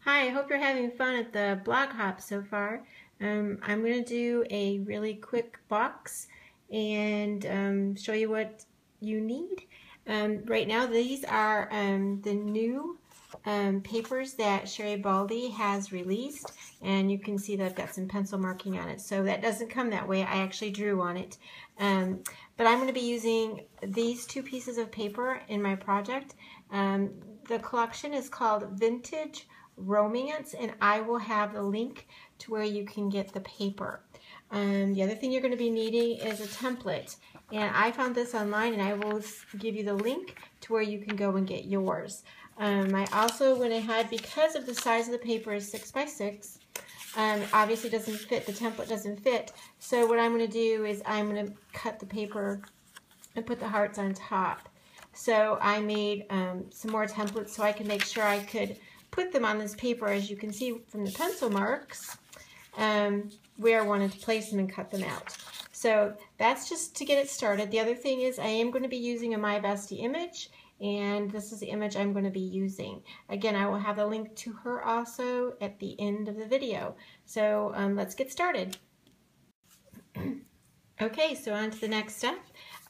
Hi, I hope you're having fun at the blog hop so far. I'm going to do a really quick box and show you what you need. Right now these are the new papers that Sherri Baldy has released, and you can see that I've got some pencil marking on it. So that doesn't come that way, I actually drew on it. But I'm going to be using these two pieces of paper in my project. The collection is called Vintage Romance, and I will have the link to where you can get the paper. The other thing you're going to be needing is a template, and I found this online, and I will give you the link to where you can go and get yours. I also went ahead, because of the size of the paper is 6 by 6, obviously doesn't fit, the template doesn't fit, so what I'm going to do is I'm going to cut the paper and put the hearts on top. So I made some more templates so I can make sure I could put them on this paper, as you can see from the pencil marks, where I wanted to place them and cut them out. So that's just to get it started. The other thing is I am going to be using a My Bestie image, and this is the image I'm going to be using. Again, I will have the link to her also at the end of the video. So let's get started. Okay, so on to the next step.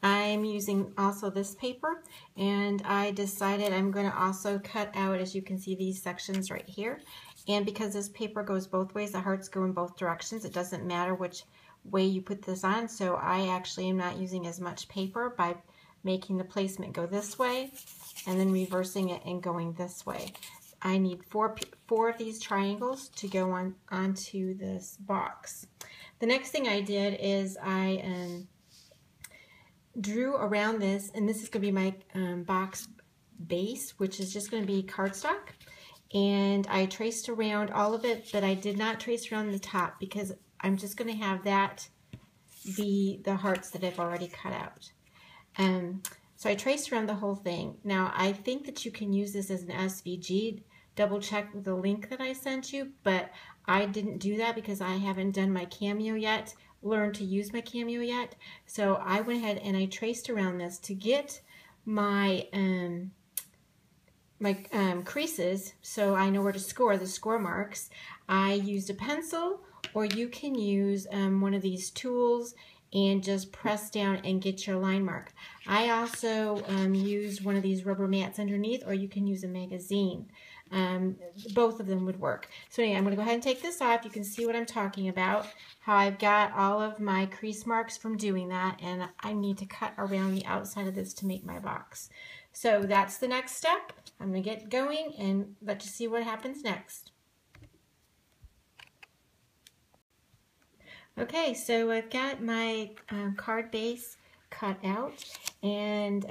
I'm using also this paper, and I decided I'm going to also cut out, as you can see, these sections right here. And because this paper goes both ways, the hearts go in both directions, it doesn't matter which way you put this on, so I actually am not using as much paper by making the placement go this way and then reversing it and going this way. I need four of these triangles to go onto this box. The next thing I did is I drew around this, and this is going to be my box base, which is just going to be cardstock, and I traced around all of it, but I did not trace around the top because I'm just going to have that be the hearts that I've already cut out. So I traced around the whole thing. Now I think that you can use this as an SVG. Double check the link that I sent you, but I didn't do that because I haven't done my Cameo yet, learned to use my Cameo yet. So I went ahead and I traced around this to get my creases, so I know where to score the score marks. I used a pencil, or you can use one of these tools and just press down and get your line mark. I also used one of these rubber mats underneath, or you can use a magazine. Both of them would work. So anyway, I'm going to go ahead and take this off. You can see what I'm talking about, how I've got all of my crease marks from doing that, and I need to cut around the outside of this to make my box. So that's the next step. I'm going to get going and let you see what happens next. Okay, so I've got my card base cut out, and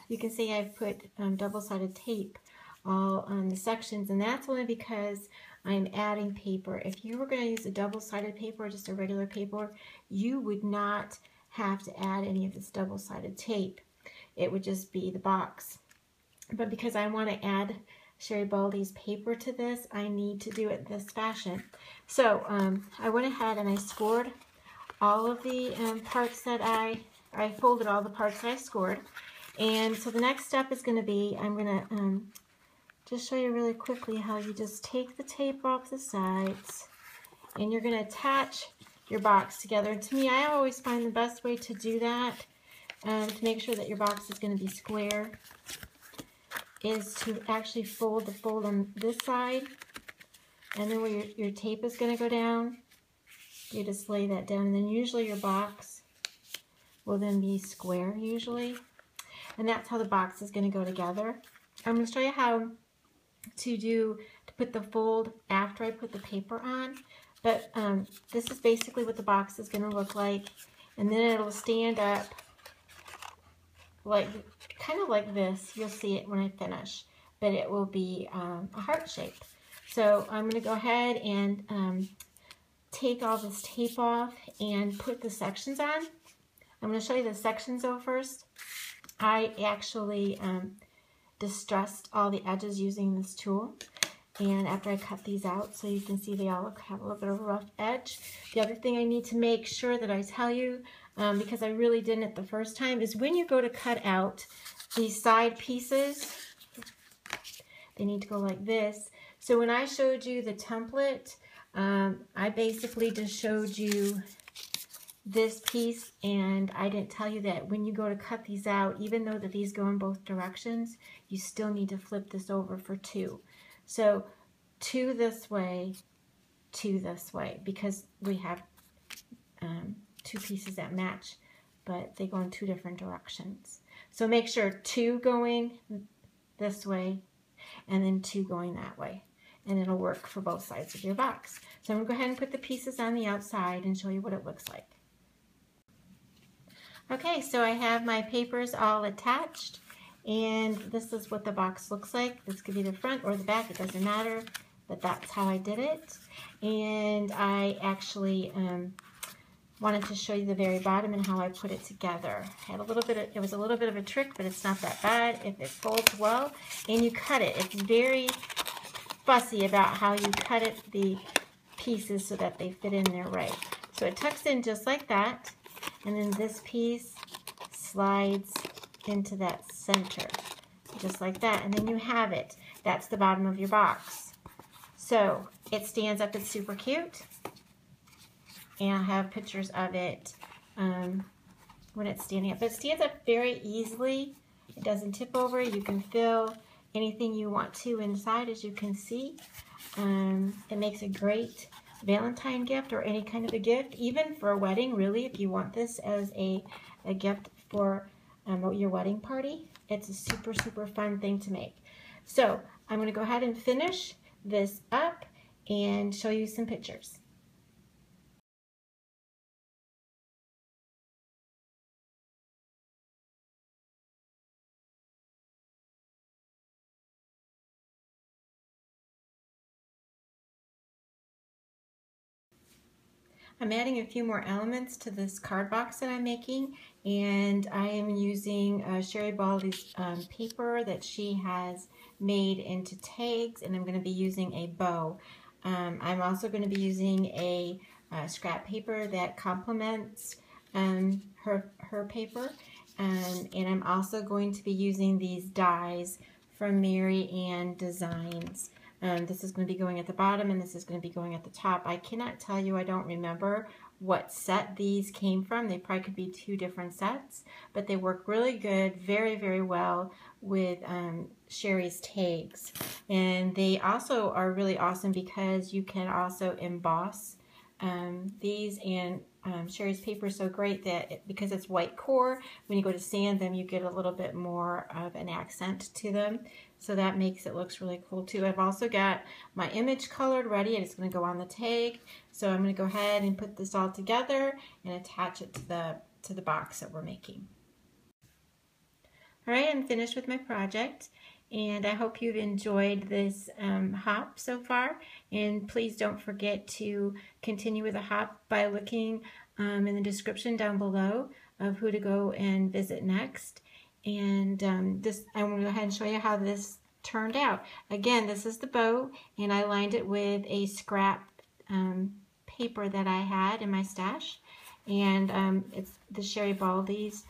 you can see I've put double-sided tape all on the sections, and that's only because I'm adding paper. If you were going to use a double-sided paper or just a regular paper, you would not have to add any of this double-sided tape. It would just be the box. But because I want to add Sherri Baldy's paper to this, I need to do it this fashion. So I went ahead and I scored all of the parts that I folded all the parts that I scored. And so the next step is going to be, I'm going to just show you really quickly how you just take the tape off the sides and you're going to attach your box together. And to me, I always find the best way to do that, to make sure that your box is going to be square, is to actually fold the fold on this side, and then where your tape is going to go down, you just lay that down, and then usually your box will then be square usually, and that's how the box is going to go together. I'm going to show you how to put the fold after I put the paper on, but this is basically what the box is going to look like, and then it'll stand up like kind of like this. You'll see it when I finish, but it will be a heart shape. So I'm going to go ahead and take all this tape off and put the sections on. I'm going to show you the sections though first. I actually distressed all the edges using this tool, and after I cut these out, so you can see they all have a little bit of a rough edge. The other thing I need to make sure that I tell you, because I really didn't it the first time, is when you go to cut out these side pieces, they need to go like this. So when I showed you the template, I basically just showed you this piece, and I didn't tell you that when you go to cut these out, even though that these go in both directions, you still need to flip this over for 2. So 2 this way, 2 this way, because we have 2 pieces that match, but they go in 2 different directions. So make sure 2 going this way and then 2 going that way, and it'll work for both sides of your box. So I'm going to go ahead and put the pieces on the outside and show you what it looks like. Okay, so I have my papers all attached, and this is what the box looks like. This could be the front or the back, it doesn't matter, but that's how I did it. And I actually wanted to show you the very bottom and how I put it together. Had a little bit of, it was a little bit of a trick, but it's not that bad if it folds well and you cut it. It's very fussy about how you cut it, the pieces, so that they fit in there right. So it tucks in just like that, and then this piece slides into that center, just like that, and then you have it. That's the bottom of your box. So it stands up, it's super cute, and I have pictures of it when it's standing up. But it stands up very easily. It doesn't tip over. You can fill anything you want to inside, as you can see. It makes a great Valentine gift or any kind of a gift, even for a wedding, really, if you want this as a gift for your wedding party. It's a super, super fun thing to make. So I'm going to go ahead and finish this up and show you some pictures. I'm adding a few more elements to this card box that I'm making, and I am using Sherri Baldy's paper that she has made into tags, and I'm going to be using a bow. I'm also going to be using a scrap paper that complements her paper, and I'm also going to be using these dies from Mary Ann Designs. This is going to be going at the bottom, and this is going to be going at the top. I cannot tell you, I don't remember what set these came from. They probably could be 2 different sets, but they work really good, very, very well with Sherri's tags. And they also are really awesome because you can also emboss these, and Sherri's paper is so great that because it's white core, when you go to sand them, you get a little bit more of an accent to them. So that makes it looks really cool too. I've also got my image colored ready, and it's going to go on the tag. So I'm going to go ahead and put this all together and attach it to the box that we're making. All right, I'm finished with my project, and I hope you've enjoyed this hop so far. And please don't forget to continue with the hop by looking in the description down below of who to go and visit next. And I'm going to go ahead and show you how this turned out. Again, this is the bow, and I lined it with a scrap paper that I had in my stash. And it's the Sherri Baldy's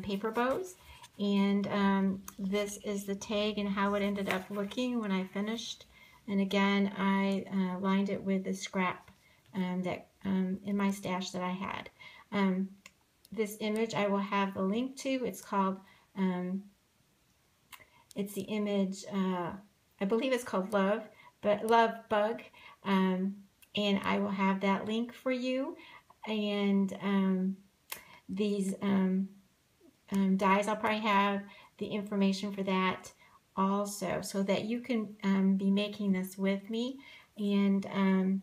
paper bows. And this is the tag and how it ended up looking when I finished. And again, I lined it with the scrap that in my stash that I had. This image I will have the link to. It's called, it's the image, I believe it's called Love Bug. And I will have that link for you. And these dies, I'll probably have the information for that also, so that you can be making this with me. And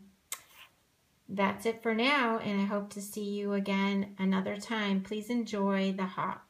that's it for now, and I hope to see you again another time. Please enjoy the hop.